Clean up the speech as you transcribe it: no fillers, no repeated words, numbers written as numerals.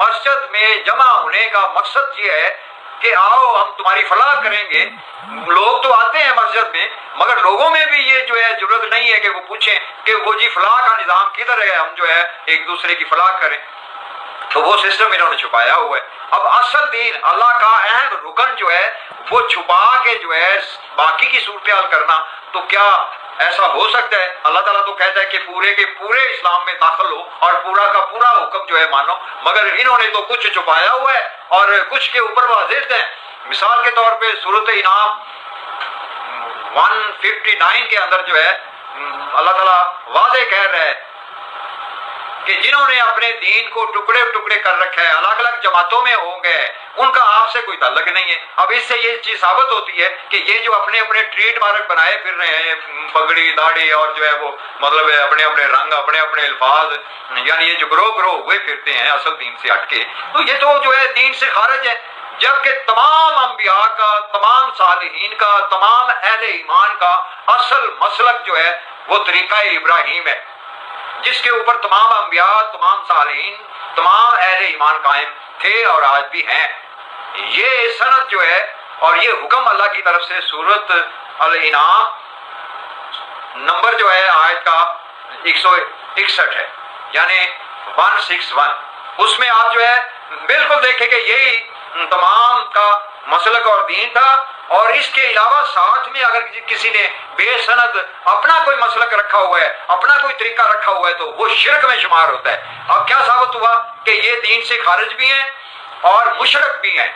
مسجد میں جمع ہونے کا مقصد یہ ہے کہ آؤ ہم تمہاری فلاح کریں گے. لوگ تو آتے ہیں مسجد میں، مگر لوگوں میں بھی یہ جو ہے ضرورت نہیں ہے کہ وہ پوچھیں کہ وہ جی فلاح کا نظام کدھر ہے، ہم جو ہے ایک دوسرے کی فلاح کریں. تو وہ سسٹم انہوں نے چھپایا ہوا ہے. اب اصل دین اللہ کا اہم رکن جو ہے وہ چھپا کے جو ہے باقی کی صورتحال کرنا، تو کیا ایسا ہو سکتا ہے؟ اللہ تعالیٰ تو کہتا ہے کہ پورے کے پورے اسلام میں داخل ہو اور پورا کا پورا حکم جو ہے مانو، مگر انہوں نے تو کچھ چھپایا ہوا ہے اور کچھ کے اوپر واضح ہیں. مثال کے طور پہ سورۃ انعام 159 کے اندر جو ہے اللہ تعالیٰ واضح کہہ رہا ہے کہ جنہوں نے اپنے دین کو ٹکڑے ٹکڑے کر رکھا ہے، الگ الگ جماعتوں میں ہوں گے، ان کا آپ سے کوئی تعلق نہیں ہے. اب اس سے یہ چیز ثابت ہوتی ہے کہ یہ جو اپنے اپنے ٹریڈ مارک بنائے پھر رہے ہیں، پگڑی داڑھی اور جو ہے وہ مطلب اپنے اپنے رنگ، اپنے اپنے الفاظ، یعنی یہ جو گروہ ہوئے پھرتے ہیں اصل دین سے ہٹ کے، تو یہ تو جو ہے دین سے خارج ہے. جبکہ تمام انبیاء کا، تمام صالحین کا، تمام اہل ایمان کا اصل مسلک جو ہے وہ طریقہ ابراہیم ہے، جس کے اوپر تمام انبیاء، تمام صالحین، تمام اہل ایمان قائم تھے اور آج بھی ہیں. یہ سند جو ہے اور یہ حکم اللہ کی طرف سے سورۃ الانعام نمبر جو ہے آیت کا 161 ہے، یعنی 161. اس میں آپ جو ہے بالکل دیکھیں کہ یہی تمام کا مسلک اور دین تھا. اور اس کے علاوہ ساتھ میں اگر کسی نے بے سند اپنا کوئی مسلک رکھا ہوا ہے، اپنا کوئی طریقہ رکھا ہوا ہے، تو وہ شرک میں شمار ہوتا ہے. اب کیا ثابت ہوا کہ یہ دین سے خارج بھی ہیں اور مشرک بھی ہیں.